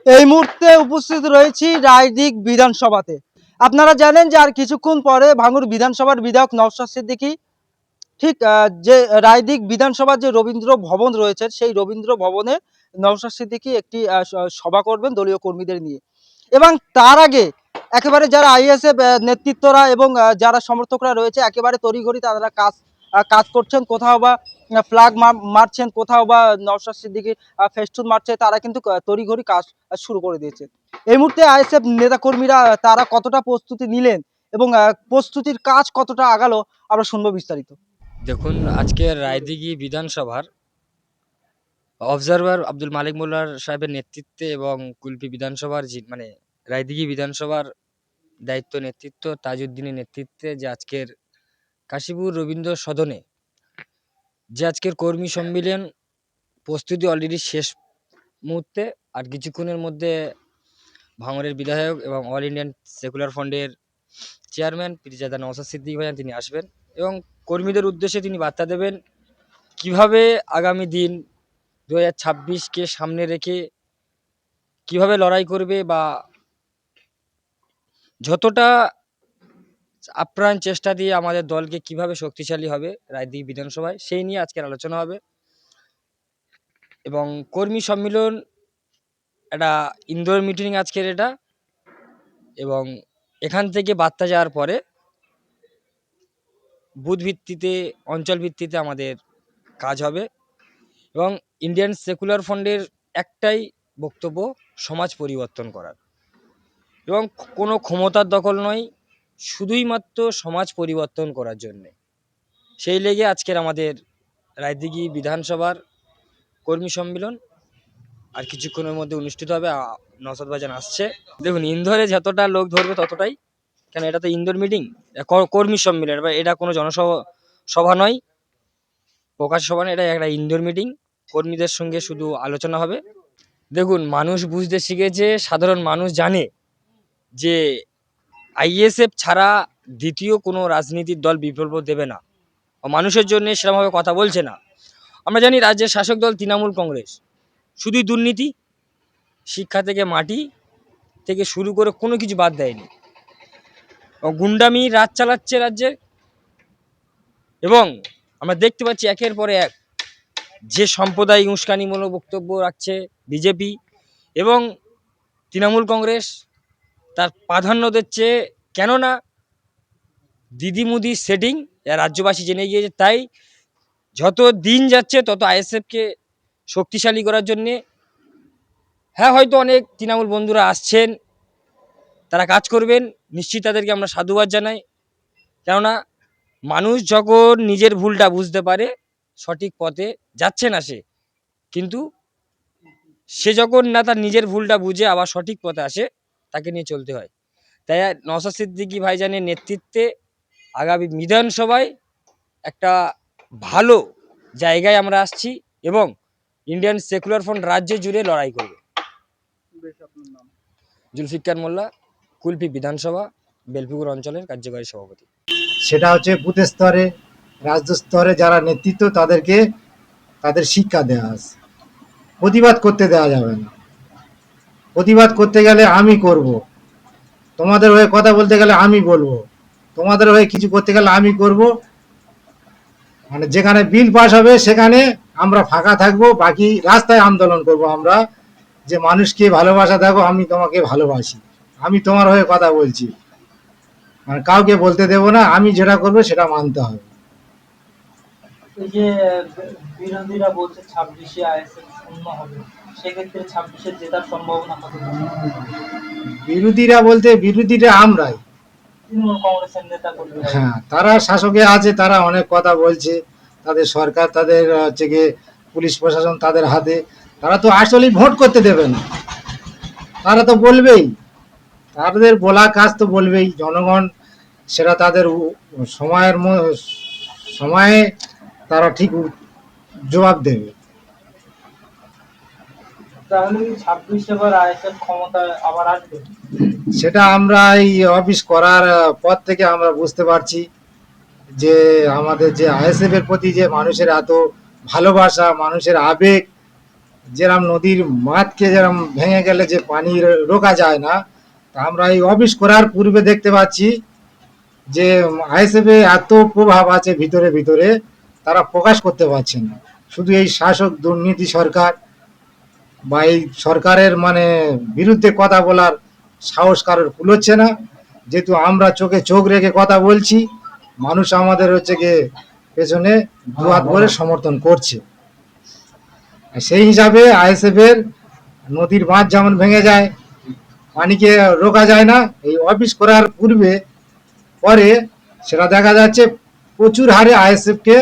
এই মুহূর্তে উপস্থিত রয়েছি রায়দিঘ বিধানসভাতে। আপনারা জানেন যে আর কিছুক্ষণ পরে ভাঙড় বিধানসভার বিধায়ক নওশাদ সিদ্দিকী ঠিক যে রায়দিঘ বিধানসভার যে রবীন্দ্র ভবন রয়েছে সেই রবীন্দ্র ভবনে নওশাদ সিদ্দিকী একটি সভা করবেন দলীয় কর্মীদের নিয়ে। এবং তার আগে একেবারে যারা আইএসএফ নেতৃত্বরা এবং যারা সমর্থকরা রয়েছে একেবারে তড়িঘড়ি তারা কাজ করছেন, কোথাও বা ফ্ল্যাগ মারছেন, কোথাও বা নওশাদ সিদ্দিকীর ফেস্টুন মারছে, তারা কিন্তু তড়িঘড়ি কাজ শুরু করে দিয়েছে। এই মুহূর্তে আইএসএফ নেতাকর্মীরা তারা কতটা প্রস্তুতি নিলেন এবং প্রস্তুতির কাজ কতটা আগালো আমরা শুনবো বিস্তারিত। দেখুন, আজকের রায়দিঘি বিধানসভার অবজারভার আব্দুল মালিক মোল্লার সাহেবের নেতৃত্বে এবং কুলপি বিধানসভার মানে রায়দিঘি বিধানসভার দায়িত্ব নেতৃত্ব তাজউদ্দিনের নেতৃত্বে যে আজকের কাশীপুর রবীন্দ্র সদনে যে আজকের কর্মী সম্মেলন প্রস্তুতি অলরেডি শেষ মুহূর্তে। আর কিছুক্ষণের মধ্যে ভাঙড়ের বিধায়ক এবং অল ইন্ডিয়ান সেকুলার ফ্রন্টের চেয়ারম্যান পীরজাদা নওশাদ সিদ্দিকী ভাইজান তিনি আসবেন এবং কর্মীদের উদ্দেশ্যে তিনি বার্তা দেবেন কিভাবে আগামী দিন 2026কে সামনে রেখে কিভাবে লড়াই করবে বা যতটা আপ্রাণ চেষ্টা দিয়ে আমাদের দলকে কিভাবে শক্তিশালী হবে রায়দিঘি বিধানসভায়, সেই নিয়ে আজকের আলোচনা হবে। এবং কর্মী সম্মেলন একটা ইনডোর মিটিং আজকের এটা, এবং এখান থেকে বার্তা যাওয়ার পরে বুথ ভিত্তিতে অঞ্চল ভিত্তিতে আমাদের কাজ হবে। এবং ইন্ডিয়ান সেকুলার ফ্রন্টের একটাই বক্তব্য, সমাজ পরিবর্তন করার, এবং কোনো ক্ষমতার দখল নয়, শুধুই মাত্র সমাজ পরিবর্তন করার জন্যে। সেই লেগে আজকের আমাদের রায়দিঘি বিধানসভার কর্মী সম্মেলন আর কিছুক্ষণের মধ্যে অনুষ্ঠিত হবে। নওশাদ ভাইজান আসছে। দেখুন, ইন্দোরে যতটা লোক ধরবে ততটাই, কেন এটা তো ইন্দোর মিটিং, কর্মী সম্মেলন, এটা কোনো জনসভা নয়, প্রকাশ সভা নয়, এটা একটা ইন্দোর মিটিং। কর্মীদের সঙ্গে শুধু আলোচনা হবে। দেখুন, মানুষ বুঝতে শিখেছে, সাধারণ মানুষ জানে যে আইএসএফ ছাড়া দ্বিতীয় কোনো রাজনীতির দল বিকল্প দেবে না, মানুষের জন্য সেরকমভাবে কথা বলছে না। আমরা জানি রাজ্যের শাসক দল তৃণমূল কংগ্রেস শুধুই দুর্নীতি, শিক্ষা থেকে মাটি থেকে শুরু করে কোনো কিছু বাদ দেয়নি, গুন্ডামি রাজ চালাচ্ছে রাজ্যে। এবং আমরা দেখতে পাচ্ছি একের পর এক যে সাম্প্রদায়িক উস্কানিমূলক বক্তব্য রাখছে বিজেপি এবং তৃণমূল কংগ্রেস, তার প্রাধান্য দিচ্ছে। কেননা দিদি মুদির সেটিং রাজ্যবাসী জেনে গিয়েছে, তাই যত দিন যাচ্ছে তত আইএসএফকে শক্তিশালী করার জন্যে। হ্যাঁ, হয়তো অনেক তৃণমূল বন্ধুরা আসছেন, তারা কাজ করবেন, নিশ্চিত তাদেরকে আমরা সাধুবাদ জানাই। কেননা মানুষ যখন নিজের ভুলটা বুঝতে পারে, সঠিক পথে যাচ্ছে না সে, কিন্তু সে যখন না তার নিজের ভুলটা বুঝে আবার সঠিক পথে আসে, তাকে নিয়ে চলতে হয়। তাই নওশাদ সিদ্দিকী ভাইজানের নেতৃত্বে আগামী বিধানসভায় একটা ভালো জায়গায় আমরা আসছি এবং ইন্ডিয়ান সেকুলার ফ্রন্ট রাজ্য জুড়ে লড়াই করবে। জুলফিকার মোল্লা, কুলপি বিধানসভা বেলপুকুর অঞ্চলের কার্যকরী সভাপতি। সেটা হচ্ছে বুথ স্তরে, রাজ্য স্তরে যারা নেতৃত্ব তাদেরকে তাদের শিক্ষা দেওয়া আছে। প্রতিবাদ করতে দেওয়া যাবে না। প্রতিবাদ করতে গেলে আমি করব, তোমাদের হয়ে কথা বলতে গেলে আমি বলবো, তোমাদের হয়ে কিছু করতে গেলে আমি করব। মানে যেখানে বিল পাস হবে সেখানে আমরা ফাঁকা থাকবো, বাকি রাস্তায় আন্দোলন করব আমরা, যে মানুষকে ভালোবাসা দেখো, আমি তোমাকে ভালোবাসি, আমি তোমার হয়ে কথা বলছি, মানে কাউকে বলতে দেব না, আমি যেটা করবো সেটা মানতে হবে। এই যে বিরোধীরা বলছে 26-এ আইএসএফ শূন্য হবে, সেক্ষেত্রে 26-এ জেতার সম্ভাবনা কত? বিরোধীরা বলতে বিরোধীরা আমরাই, তৃণমূল কংগ্রেসের নেতা কর্মী। হ্যাঁ, তারা শাসকে আছে, তারা অনেক কথা বলছে, তাদের সরকার, তাদের হচ্ছে গিয়ে পুলিশ প্রশাসন তাদের হাতে, তারা তো আসলেই ভোট করতে দেবে না, তারা তো বলবেই, তাদের বলা কাজ তো বলবেই, জনগণ সেটা তাদের সময়ে তারা ঠিক জবাব দেবে। তাহলে কি 26 এবার আইএসএফ ক্ষমতায় আবার আসবে? সেটা আমরা এই অফিস করার পর থেকে আমরা বুঝতে পারছি যে আমাদের যে আইএসএফ এর প্রতি যে মানুষের এত ভালোবাসা, মানুষের আবেগ, যেরকম নদীর মাঠকে যেরকম ভেঙে গেলে যে পানি রোকা যায় না, তা আমরা এই অফিস করার পূর্বে দেখতে পাচ্ছি যে আইএসএফ এ এত প্রভাব আছে ভিতরে ভিতরে, তারা প্রকাশ করতে পারছে না। শুধু এই শাসক দুর্নীতি সরকার বা এই সরকারের মানে বিরুদ্ধে কথা বলার সাহস কারোর কুলোচ্ছে না। যেহেতু আমরা চোখে চোখ রেখে কথা বলছি, মানুষ আমাদের হচ্ছে গিয়ে পেছনে দুহাত ভরে সমর্থন করছে। আর সেই হিসাবে আইএসএফ এর নদীর বাঁধ যেমন ভেঙে যায়, পানিকে রোকা যায় না, এই অফিস করার পূর্বে পরে সেটা দেখা যাচ্ছে প্রচুর হারে আইএসএফ কে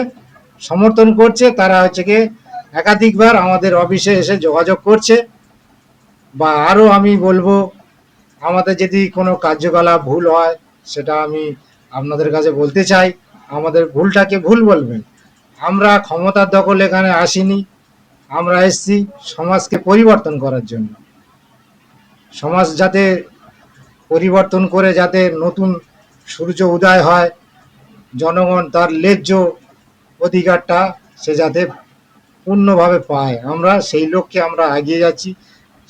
সমর্থন করছে। তারা হচ্ছে গিয়ে একাধিকবার আমাদের অফিসে এসে যোগাযোগ করছে। বা আরও আমি বলবো, আমাদের যদি কোনো কার্যকলাপ ভুল হয় সেটা আমি আপনাদের কাছে বলতে চাই, আমাদের ভুলটাকে ভুল বলবেন। আমরা ক্ষমতার দখল এখানে আসিনি, আমরা এসেছি সমাজকে পরিবর্তন করার জন্য। সমাজ যাতে পরিবর্তন করে যাতে নতুন সূর্য উদয় হয়, জনগণ তার ন্যায্য অধিকারটা সে যাতে পূর্ণভাবে পায়, আমরা সেই লক্ষ্যে আমরা এগিয়ে যাচ্ছি।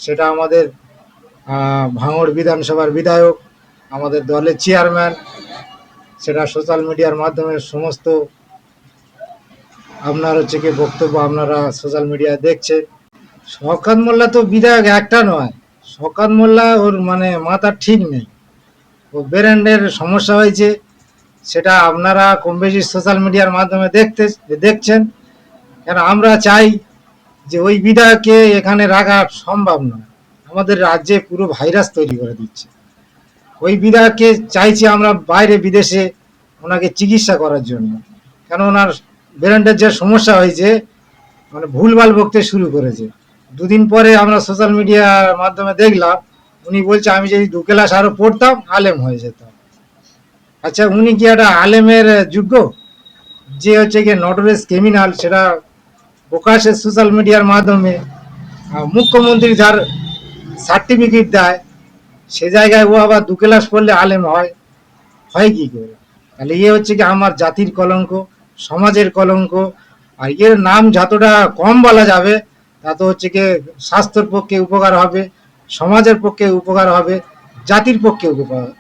সেটা আমাদের ভাঙড় বিধানসভার বিধায়ক, আমাদের দলের চেয়ারম্যান, সেটা সোশ্যাল মিডিয়ার মাধ্যমে সমস্ত আপনার হচ্ছে কি বক্তব্য আপনারা সোশ্যাল মিডিয়ায় দেখছে। শওকত মোল্লা তো বিধায়ক একটা নয়, শওকত মোল্লা ওর মানে মাথা ঠিক নেই, ও ব্রেনের সমস্যা হয়েছে, সেটা আপনারা কম বেশি সোশ্যাল মিডিয়ার মাধ্যমে দেখছেন। কেন আমরা চাই যে ওই বিধায়ককে এখানে রাখা সম্ভব নয়, আমাদের রাজ্যে পুরো ভাইরাস তৈরি করে দিচ্ছে। ওই বিধায়ককে চাইছি আমরা বাইরে বিদেশে ওনাকে চিকিৎসা করার জন্য, কেন ওনার ব্রেনের যে সমস্যা হয়েছে, মানে ভুলভাল বকতে শুরু করেছে। দুদিন পরে আমরা সোশ্যাল মিডিয়ার মাধ্যমে দেখলাম উনি বলছে আমি যদি 2 ক্লাস আরো পড়তাম আলেম হয়ে যেতাম। আচ্ছা, উনি কি একটা আলেমের যোগ্য? যে হচ্ছে গিয়ে নটোরিয়াস ক্রিমিনাল, সেটা প্রকাশ্যে সোশ্যাল মিডিয়ার মাধ্যমে মুখ্যমন্ত্রী যার সার্টিফিকেট দেয়, সে জায়গায় ও আবার 2 ক্লাস পড়লে আলেম হয়, হয় কি করে? তাহলে ইয়ে হচ্ছে কি আমার জাতির কলঙ্ক, সমাজের কলঙ্ক। আর এর নাম যতটা কম বলা যাবে তত হচ্ছে কি স্বাস্থ্যের পক্ষে উপকার হবে, সমাজের পক্ষে উপকার হবে, জাতির পক্ষে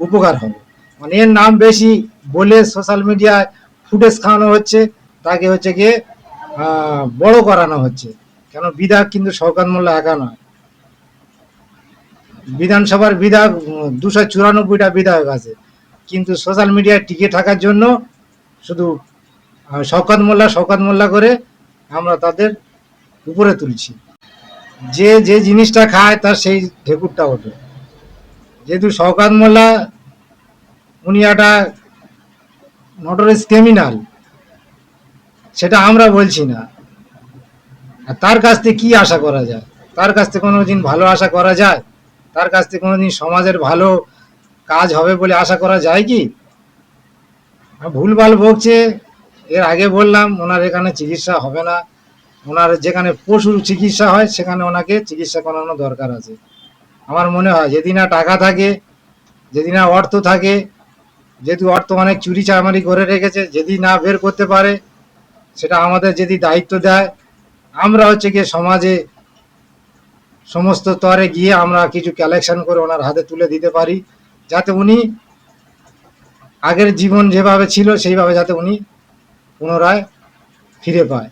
উপকার হবে। মানে এর নাম বেশি বলে সোশ্যাল মিডিয়ায় ফুটেজ খাওয়ানো হচ্ছে, তাকে হচ্ছে গিয়ে বড় করানো হচ্ছে। কেন বিধায়ক কিন্তু শওকত মোল্লা একা নয়, বিধানসভার বিধায়ক 294টা বিধায়ক আছে, কিন্তু সোশ্যাল মিডিয়ায় টিকে থাকার জন্য শুধু শওকত মোল্লা করে আমরা তাদের উপরে তুলছি। যে যে জিনিসটা খায় তার সেই ঢেকুরটা ওঠে। যেহেতু শওকত মোল্লা উনি একটা নটোরিয়াস ক্রিমিনাল, সেটা আমরা বলছি না। আর তার কাছ থেকে কি আশা করা যায়? তার কাছ থেকে কোনোদিন ভালো আশা করা যায়? তার কাছ থেকে কোনোদিন সমাজের ভালো কাজ হবে বলে আশা করা যায় কি? ভুলভাল বকছে। এর আগে বললাম ওনার এখানে চিকিৎসা হবে না, ওনার যেখানে পশুর চিকিৎসা হয় সেখানে ওনাকে চিকিৎসা করানো দরকার আছে। আমার মনে হয় যদি না টাকা থাকে, যদি না অর্থ থাকে, যেহেতু অর্থ অনেক চুরি চামারি করে রেখেছে, যদি না বের করতে পারে, সেটা আমাদের যদি দায়িত্ব দেয়, আমরা হচ্ছে গিয়ে সমাজে সমস্ত স্তরে গিয়ে আমরা কিছু কালেকশন করে ওনার হাতে তুলে দিতে পারি, যাতে উনি আগের জীবন যেভাবে ছিল সেইভাবে যাতে উনি পুনরায় ফিরে পায়।